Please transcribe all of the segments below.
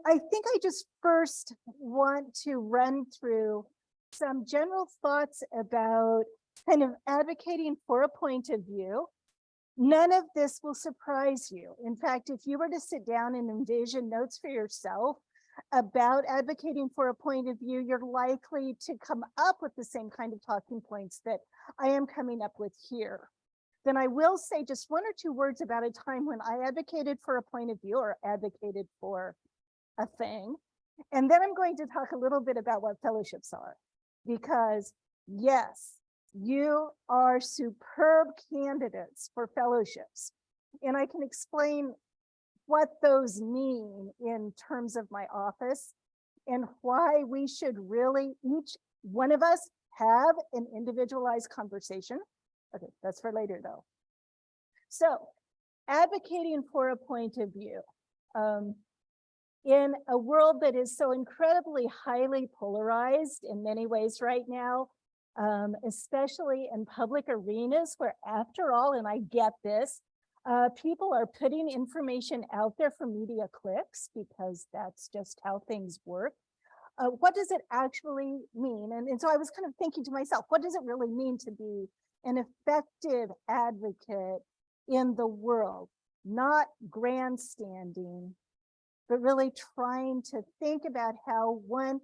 I think I just first want to run through some general thoughts about kind of advocating for a point of view. None of this will surprise you. In fact, if you were to sit down and envision notes for yourself about advocating for a point of view, you're likely to come up with the same kind of talking points that I am coming up with here. Then I will say just one or two words about a time when I advocated for a point of view or advocated for a thing. And then I'm going to talk a little bit about what fellowships are, because yes, you are superb candidates for fellowships. And I can explain what those mean in terms of my office and why we should really, each one of us, have an individualized conversation. Okay, that's for later though. So advocating for a point of view. In a world that is so incredibly highly polarized in many ways right now, especially in public arenas where, after all, and I get this, people are putting information out there for media clicks because that's just how things work. What does it actually mean? And so I was kind of thinking to myself, what does it really mean to be an effective advocate in the world? Not grandstanding, but really trying to think about how one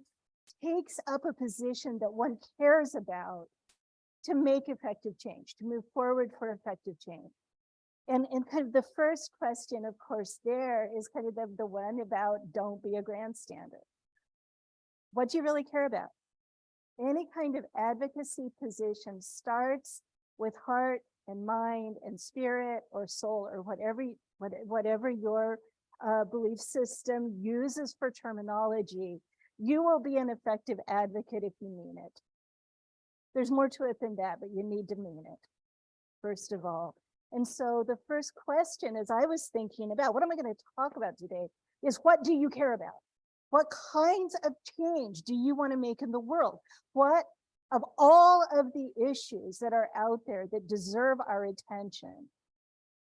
takes up a position that one cares about to make effective change, to move forward for effective change. And kind of the first question, of course, there is kind of the one about don't be a grandstander. What do you really care about? Any kind of advocacy position starts with heart and mind and spirit or soul or whatever your belief system uses for terminology. You will be an effective advocate if you mean it. There's more to it than that, but you need to mean it, first of all. And so the first question, as I was thinking about what am I going to talk about today, is what do you care about? What kinds of change do you want to make in the world? What of all of the issues that are out there that deserve our attention,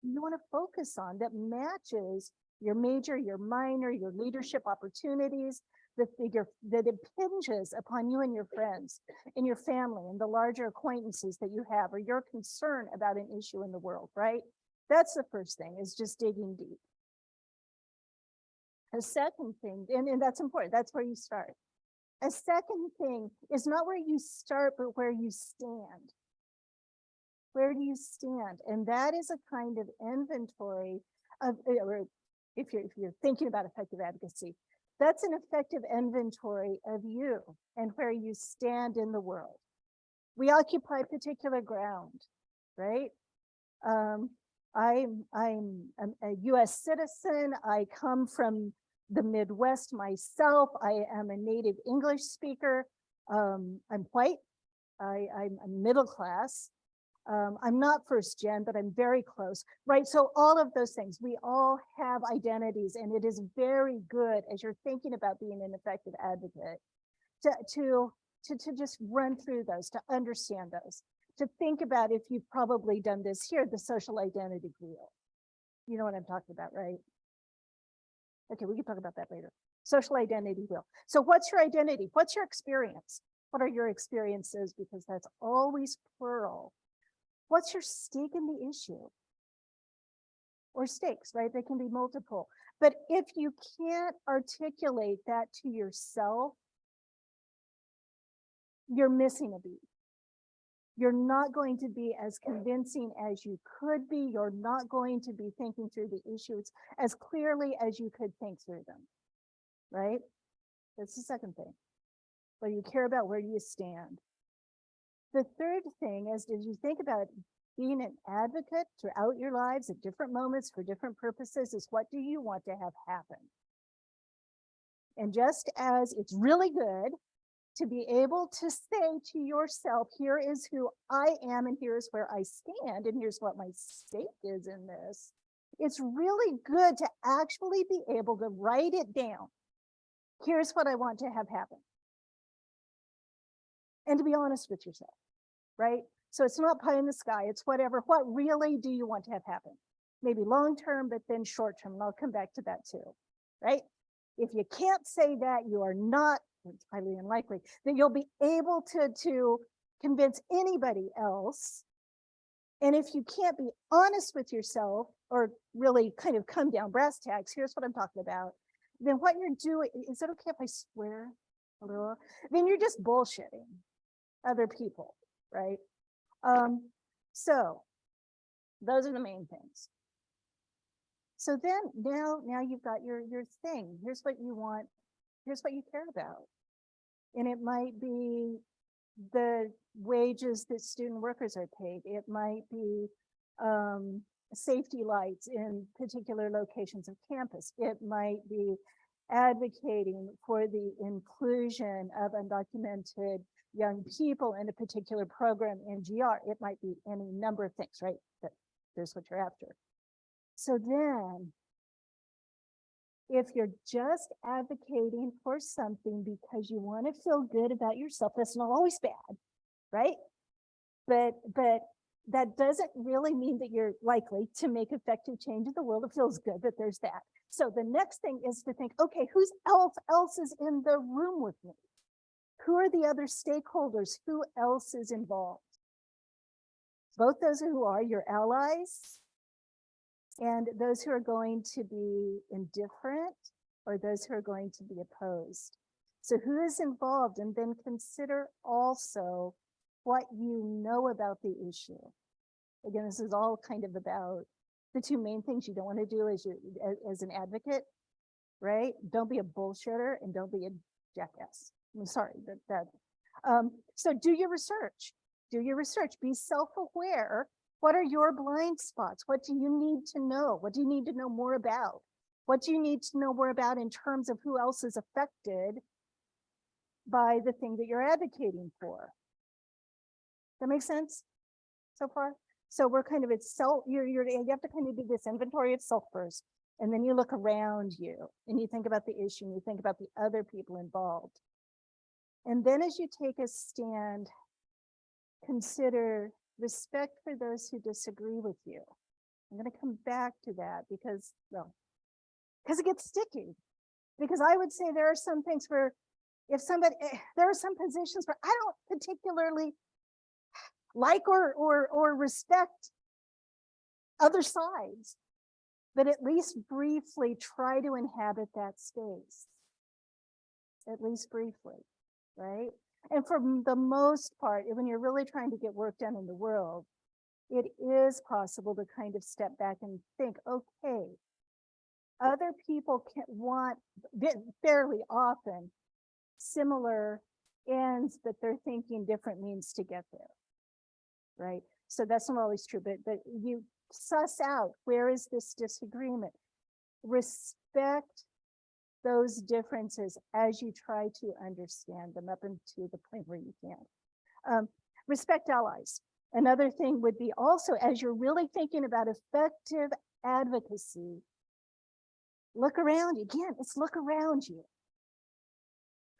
you want to focus on that matches your major, your minor, your leadership opportunities, the figure that impinges upon you and your friends and your family and the larger acquaintances that you have, or your concern about an issue in the world, right? That's the first thing, is just digging deep. A second thing, and that's important, that's where you start. A second thing is not where you start, but where you stand. Where do you stand? And that is a kind of inventory of, or if you're thinking about effective advocacy, that's an effective inventory of you and where you stand in the world. We occupy particular ground, right? I'm a US citizen. I come from the Midwest myself. I am a native English speaker. I'm white. I'm middle class. I'm not first gen, but I'm very close, right? So all of those things, we all have identities, and it is very good as you're thinking about being an effective advocate to just run through those, to understand those, to think about, if you've probably done this here, the social identity wheel. You know what I'm talking about, right? Okay, we can talk about that later. Social identity wheel. So what's your identity? What's your experience? What are your experiences? Because that's always plural. What's your stake in the issue? Or stakes, right? They can be multiple. But if you can't articulate that to yourself, you're missing a beat. You're not going to be as convincing as you could be. You're not going to be thinking through the issues as clearly as you could think through them, right? That's the second thing. What do you care about? Where do you stand? The third thing is, as you think about being an advocate throughout your lives at different moments for different purposes, is what do you want to have happen? And just as it's really good to be able to say to yourself, here is who I am, and here's where I stand, and here's what my stake is in this, it's really good to actually be able to write it down. Here's what I want to have happen. And to be honest with yourself, right? So it's not pie in the sky, it's whatever. What really do you want to have happen? Maybe long term, but then short term, and I'll come back to that too, right? If you can't say that, you are not, it's highly unlikely, that you'll be able to convince anybody else. And if you can't be honest with yourself or really kind of come down brass tacks, here's what I'm talking about, then what you're doing, is it okay if I swear a little? Then you're just bullshitting other people, right? So those are the main things. So then now you've got your thing. Here's what you want. Here's what you care about. And it might be the wages that student workers are paid. It might be safety lights in particular locations of campus. It might be advocating for the inclusion of undocumented young people in a particular program in GR. It might be any number of things, right? There's what you're after. So then, if you're just advocating for something because you want to feel good about yourself, that's not always bad, right? But that doesn't really mean that you're likely to make effective change in the world. It feels good, but there's that. So the next thing is to think, okay, who else is in the room with me? Who are the other stakeholders? Who else is involved? Both those who are your allies and those who are going to be indifferent or those who are going to be opposed. So who is involved? And then consider also what you know about the issue. Again, this is all kind of about the two main things you don't want to do as an advocate, right? Don't be a bullshitter and don't be a jackass. I'm sorry, so do your research. Do your research. Be self-aware. What are your blind spots? What do you need to know? What do you need to know more about? What do you need to know more about in terms of who else is affected by the thing that you're advocating for? That makes sense so far? So we're kind of at self, you have to kind of do this inventory of self first, and then you look around you and you think about the issue and you think about the other people involved. And then as you take a stand, consider respect for those who disagree with you. I'm going to come back to that because it gets sticky. Because I would say there are some things where there are some positions where I don't particularly like or respect other sides, but at least briefly try to inhabit that space. At least briefly, right? And for the most part, when you're really trying to get work done in the world, it is possible to kind of step back and think, okay, other people can want fairly often similar ends, but they're thinking different means to get there, right? So that's not always true, but you suss out, where is this disagreement? Respect those differences as you try to understand them up into the point where you can. Respect allies. Another thing would be also, as you're really thinking about effective advocacy, look around you. Again, it's look around you.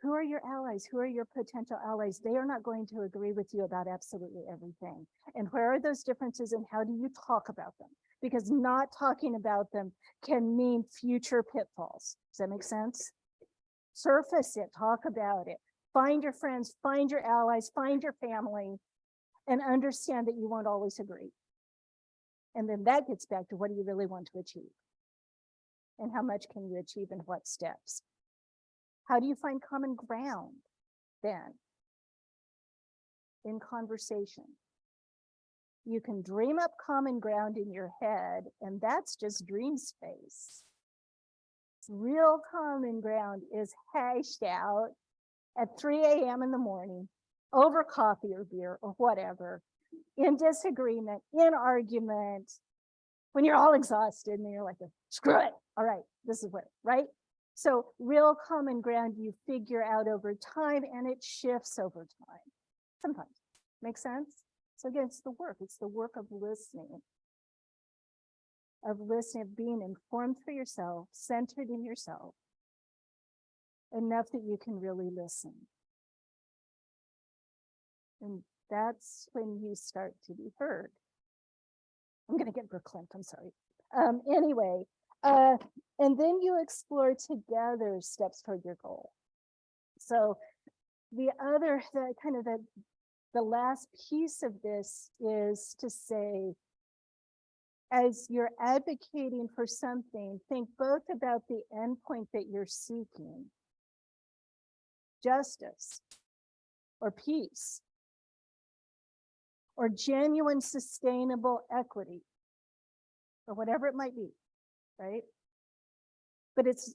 Who are your allies? Who are your potential allies? They are not going to agree with you about absolutely everything. And where are those differences and how do you talk about them? Because not talking about them can mean future pitfalls. Does that make sense? Surface it, talk about it. Find your friends, find your allies, find your family, and understand that you won't always agree. And then that gets back to what do you really want to achieve? And how much can you achieve in what steps? How do you find common ground then in conversation? You can dream up common ground in your head, and that's just dream space. Real common ground is hashed out at 3 a.m. in the morning over coffee or beer or whatever, in disagreement, in argument, when you're all exhausted and you're like, screw it. All right, this is what, right? So real common ground you figure out over time, and it shifts over time. Sometimes. Make sense? So again, it's the work of listening, of being informed for yourself, centered in yourself, enough that you can really listen. And that's when you start to be heard. I'm going to get verklempt, I'm sorry. Anyway, And then you explore together steps toward your goal. So the other, the last piece of this is to say, as you're advocating for something, think both about the endpoint that you're seeking, justice or peace or genuine sustainable equity or whatever it might be, right? But it's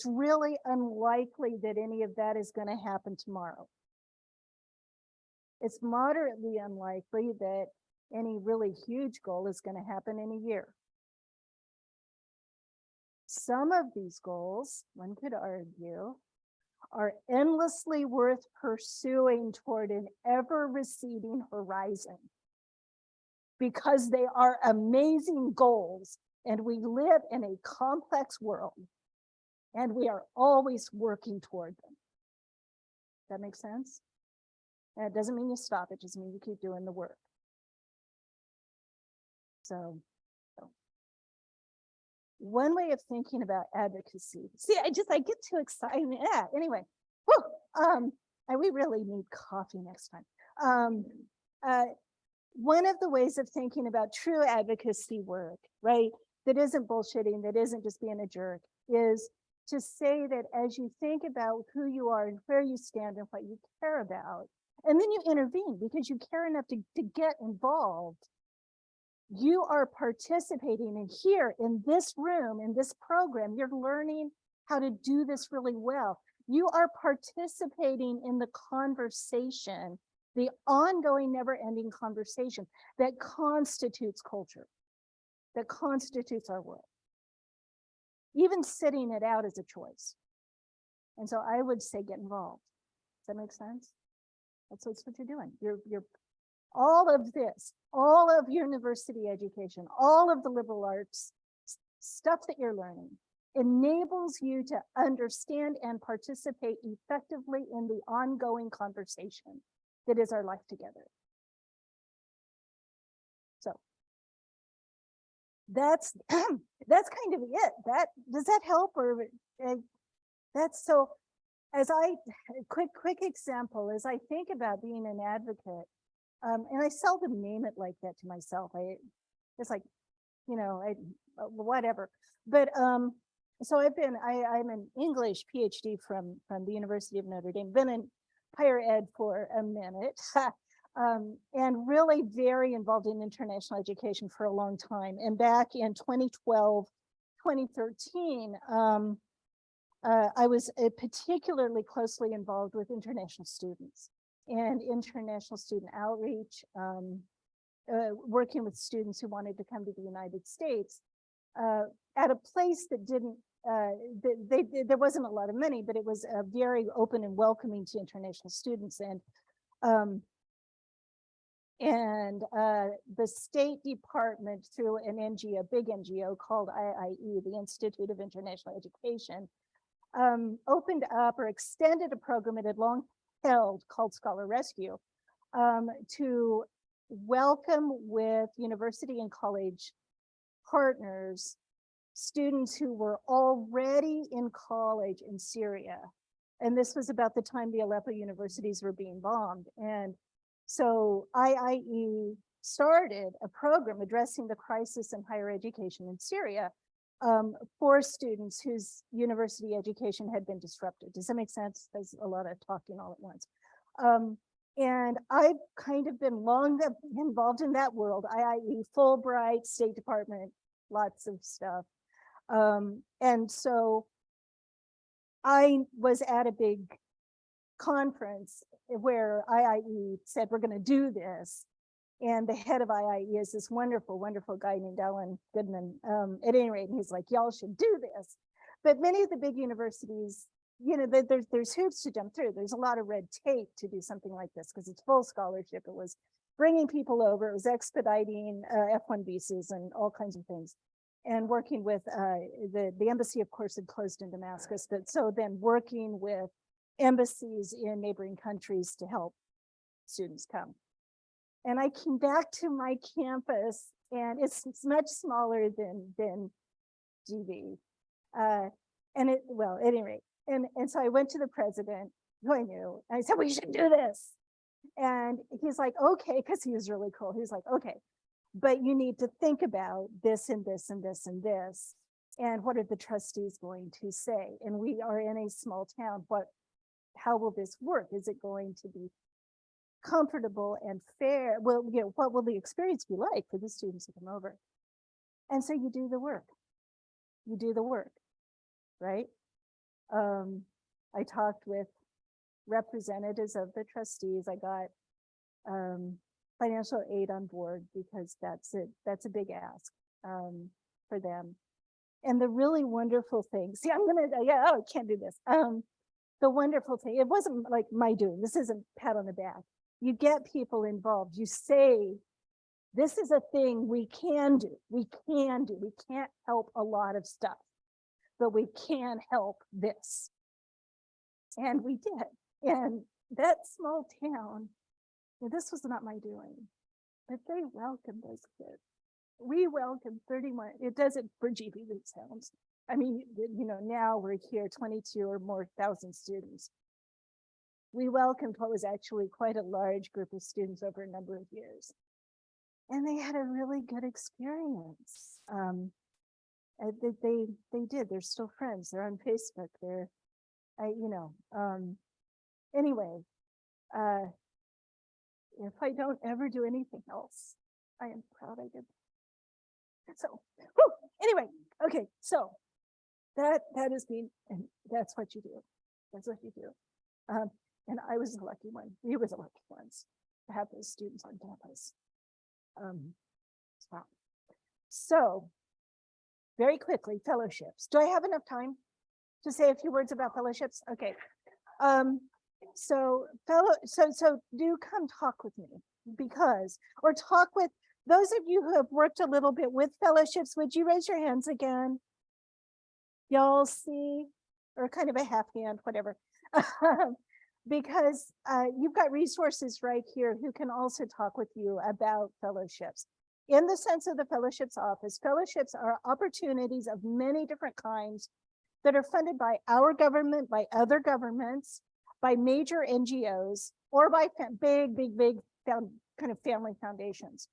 really unlikely that any of that is going to happen tomorrow. It's moderately unlikely that any really huge goal is going to happen in a year. Some of these goals, one could argue, are endlessly worth pursuing toward an ever receding horizon because they are amazing goals and we live in a complex world and we are always working toward them. That makes sense? And it doesn't mean you stop, it just means you keep doing the work. So one way of thinking about advocacy. See, I get too excited. Yeah, anyway. We really need coffee next time. One of the ways of thinking about true advocacy work, right, that isn't bullshitting, that isn't just being a jerk, is to say that as you think about who you are and where you stand and what you care about, and then you intervene because you care enough to get involved, you are participating in here in this room, in this program. You're learning how to do this really well. You are participating in the conversation, the ongoing, never-ending conversation that constitutes culture, that constitutes our world. Even sitting it out is a choice. And so I would say get involved. Does that make sense? That's what you're doing. You're all of this, all of university education, all of the liberal arts stuff that you're learning enables you to understand and participate effectively in the ongoing conversation that is our life together. So that's kind of it. Does that help? Or that's so. As quick example, as I think about being an advocate, and I seldom name it like that to myself. It's like, whatever. But so I'm an English PhD from the University of Notre Dame. Been in higher ed for a minute, and really very involved in international education for a long time. And back in 2012, 2013. I was particularly closely involved with international students and international student outreach, working with students who wanted to come to the United States at a place that didn't, there wasn't a lot of money, but it was very open and welcoming to international students. And the State Department, through an NGO, a big NGO called IIE, the Institute of International Education, opened up or extended a program it had long held called Scholar Rescue to welcome with university and college partners students who were already in college in Syria. And this was about the time the Aleppo universities were being bombed. And so IIE started a program addressing the crisis in higher education in Syria for students whose university education had been disrupted. Does that make sense? There's a lot of talking all at once. And I've kind of been long involved in that world, IIE, Fulbright, State Department, lots of stuff. And so I was at a big conference where IIE said, we're going to do this. And the head of IIE is this wonderful, wonderful guy named Alan Goodman. At any rate, he's like, y'all should do this. But many of the big universities, there's hoops to jump through. There's a lot of red tape to do something like this because it's full scholarship. It was bringing people over. It was expediting F1 visas and all kinds of things. And working with the embassy, of course, had closed in Damascus. But so then working with embassies in neighboring countries to help students come. And I came back to my campus, and it's much smaller than GV. Well, at any rate, and so I went to the president, who I knew, and I said, we should do this. And he's like, okay, because he was really cool. He was like, okay, but you need to think about this and this and this and this. And what are the trustees going to say? And we are in a small town. How will this work? Is it going to be comfortable and fair? Well, what will the experience be like for the students who come over? And so you do the work. You do the work, right? I talked with representatives of the trustees. I got financial aid on board because that's a big ask for them. And the really wonderful thing, see, I can't do this. The wonderful thing, it wasn't like my doing, this isn't pat on the back. You get people involved. You say, this is a thing we can do. We can't help a lot of stuff, but we can help this. And we did. And that small town, this was not my doing, but they welcomed those kids. We welcomed 31. It does it for GP towns. I mean, now we're here 22 or more thousand students. We welcomed what was actually quite a large group of students over a number of years. And they had a really good experience. They did. They're still friends. They're on Facebook. Anyway, if I don't ever do anything else, I am proud I did. So, anyway, okay, so that is me, and that's what you do. That's what you do. And I was the lucky one. We were the lucky ones to have those students on campus. So, very quickly, fellowships. Do I have enough time to say a few words about fellowships? Okay. So do come talk with me or talk with those of you who have worked a little bit with fellowships. Would you raise your hands again? Y'all see, or kind of a half hand, whatever. Because you've got resources right here who can also talk with you about fellowships. In the sense of the fellowships office, fellowships are opportunities of many different kinds that are funded by our government, by other governments, by major NGOs, or by big kind of family foundations.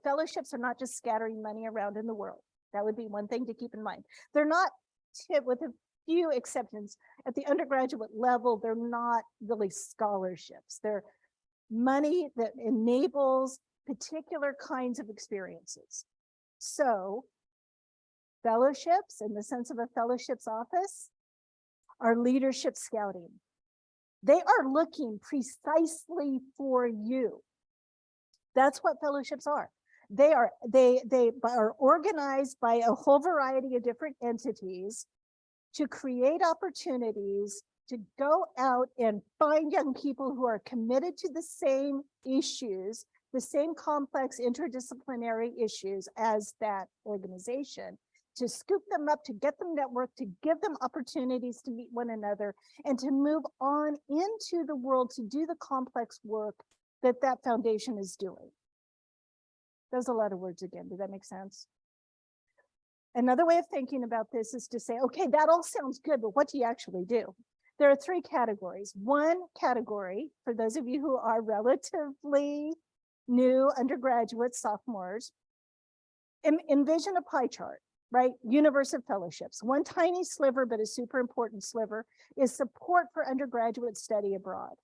Fellowships are not just scattering money around in the world. That would be one thing to keep in mind. They're not, with a few exceptions, at the undergraduate level, they're not really scholarships. They're money that enables particular kinds of experiences. So fellowships, in the sense of a fellowships office, are leadership scouting. They are looking precisely for you. That's what fellowships are. They are organized by a whole variety of different entities to create opportunities to go out and find young people who are committed to the same issues, the same complex interdisciplinary issues as that organization, to scoop them up, to get them networked, to give them opportunities to meet one another, and to move on into the world to do the complex work that that foundation is doing. That was a lot of words again. Did that make sense? Another way of thinking about this is to say, okay, that all sounds good, but what do you actually do? There are three categories. One category, for those of you who are relatively new undergraduates, sophomores, envision a pie chart, right? Universe of fellowships. One tiny sliver, but a super important sliver, is support for undergraduate study abroad.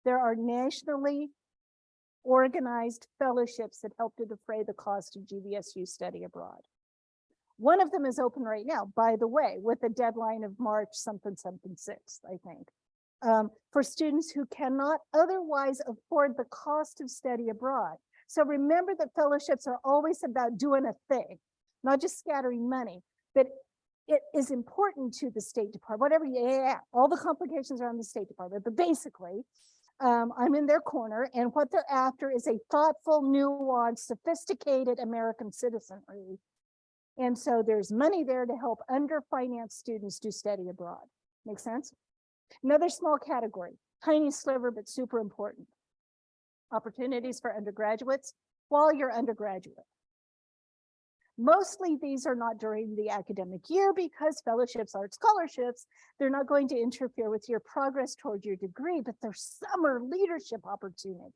There are nationally organized fellowships that help to defray the cost of GVSU study abroad. One of them is open right now, by the way, with a deadline of March something 6th, I think, for students who cannot otherwise afford the cost of study abroad. So remember that fellowships are always about doing a thing, not just scattering money, but it is important to the State Department, all the complications are on the State Department, but basically, I'm in their corner, and what they're after is a thoughtful, nuanced, sophisticated American citizenry. And so there's money there to help underfinanced students do study abroad. Make sense? Another small category, tiny sliver, but super important. Opportunities for undergraduates while you're undergraduate. Mostly these are not during the academic year because fellowships aren't scholarships. They're not going to interfere with your progress toward your degree, but they're summer leadership opportunities.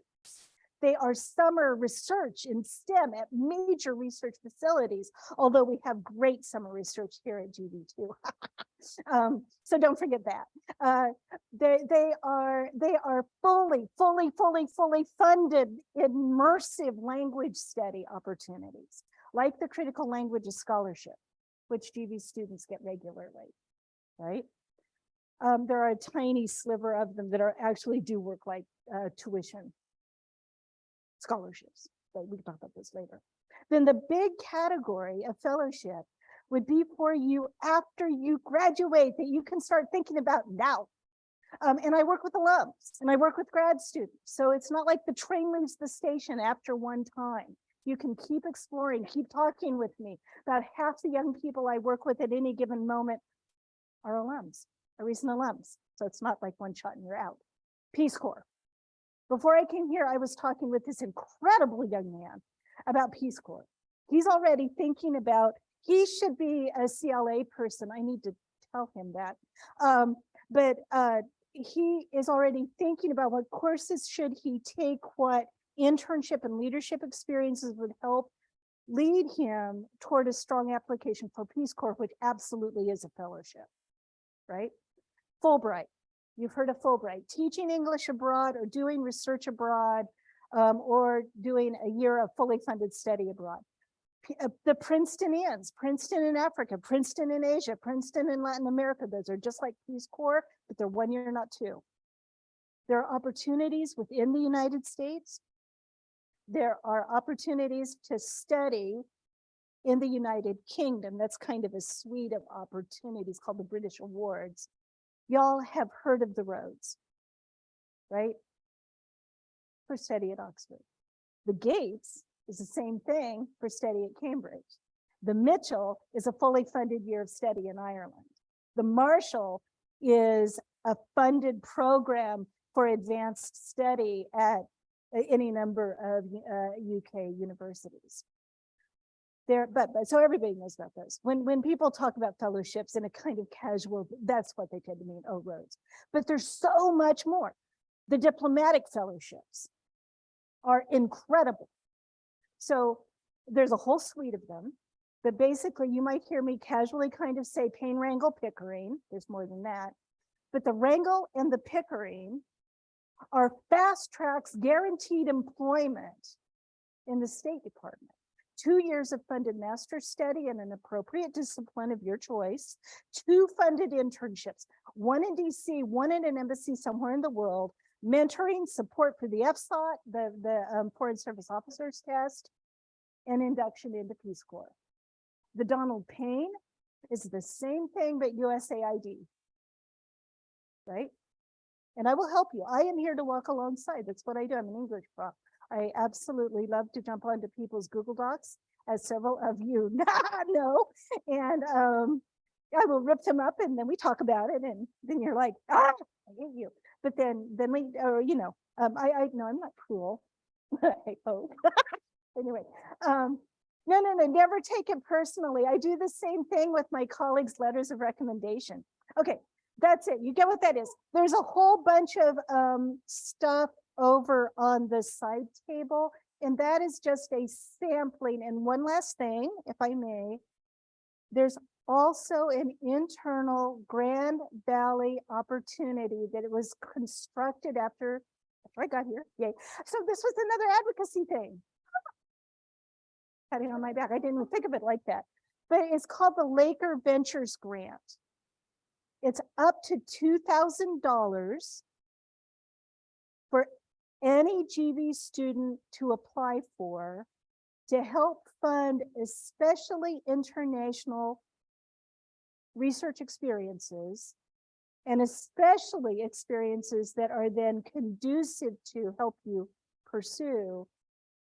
They are summer research in STEM at major research facilities, although we have great summer research here at GV too. So don't forget that. They are fully funded immersive language study opportunities, like the Critical Languages Scholarship, which GV students get regularly, right? There are a tiny sliver of them that are actually do work like tuition scholarships, but we can talk about this later. Then the big category of fellowship would be for you after you graduate that you can start thinking about now. And I work with alums and I work with grad students. So it's not like the train leaves the station after one time. You can keep exploring, keep talking with me. About half the young people I work with at any given moment are alums, are recent alums. So it's not like one shot and you're out. Peace Corps. Before I came here, I was talking with this incredible young man about Peace Corps. He's already thinking about, he should be a CLA person. I need to tell him that. But he is already thinking about what courses should he take, what internship and leadership experiences would help lead him toward a strong application for Peace Corps, which absolutely is a fellowship, right? Fulbright. You've heard of Fulbright, teaching English abroad or doing research abroad, or doing a year of fully funded study abroad. The Princetonians, Princeton in Africa, Princeton in Asia, Princeton in Latin America, those are just like Peace Corps, but they're 1 year, not 2. There are opportunities within the United States. There are opportunities to study in the United Kingdom. That's kind of a suite of opportunities called the British Awards. Y'all have heard of the Rhodes, right? For study at Oxford. The Gates is the same thing for study at Cambridge. The Mitchell is a fully funded year of study in Ireland. The Marshall is a funded program for advanced study at any number of UK universities. So everybody knows about those. When people talk about fellowships in a kind of casual, that's what they tend to mean, oh, Rhodes. But there's so much more. The diplomatic fellowships are incredible. So there's a whole suite of them, but basically you might hear me casually kind of say Payne, Rangel, Pickering. There's more than that. But the Rangel and the Pickering are fast tracks guaranteed employment in the State Department. 2 years of funded master's study in an appropriate discipline of your choice, 2 funded internships, 1 in DC, 1 in an embassy somewhere in the world, mentoring, support for the FSOT, the Foreign Service Officers Test, and induction into Peace Corps. The Donald Payne is the same thing, but USAID, right? And I will help you. I am here to walk alongside. That's what I do. I'm an English prof. I absolutely love to jump onto people's Google Docs, as several of you know, and I will rip them up and then we talk about it, and then you're like, I hate you. But then we, or I know I'm not cruel. I hope. Anyway, no, never take it personally. I do the same thing with my colleagues' letters of recommendation. Okay, that's it. You get what that is. There's a whole bunch of stuff over on the side table, and that is just a sampling. And one last thing, if I may, there's also an internal Grand Valley opportunity that it was constructed after I got here. Yay. So this was another advocacy thing. Patting on my back. I didn't even think of it like that. But it's called the Laker Ventures Grant. It's up to $2,000 for any GV student to apply for to help fund especially international research experiences, and especially experiences that are then conducive to help you pursue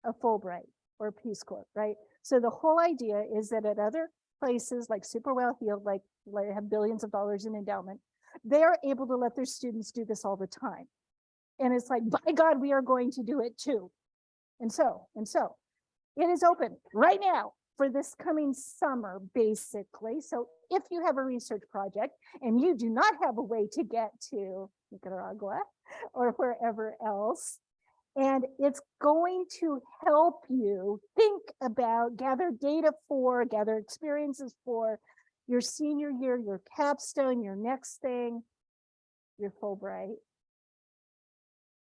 a Fulbright or a Peace Corps, right? So the whole idea is that at other places like super well heeled, like have billions of dollars in endowment, they are able to let their students do this all the time. And it's like, by God, we are going to do it too. And so it is open right now for this coming summer, basically. So if you have a research project and you do not have a way to get to Nicaragua or wherever else, and it's going to help you think about, gather data for, gather experiences for your senior year, your capstone, your next thing, your Fulbright,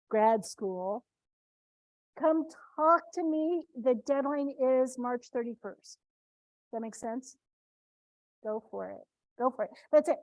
grad school. Come talk to me. The deadline is March 31st. That makes sense? Go for it. Go for it. That's it.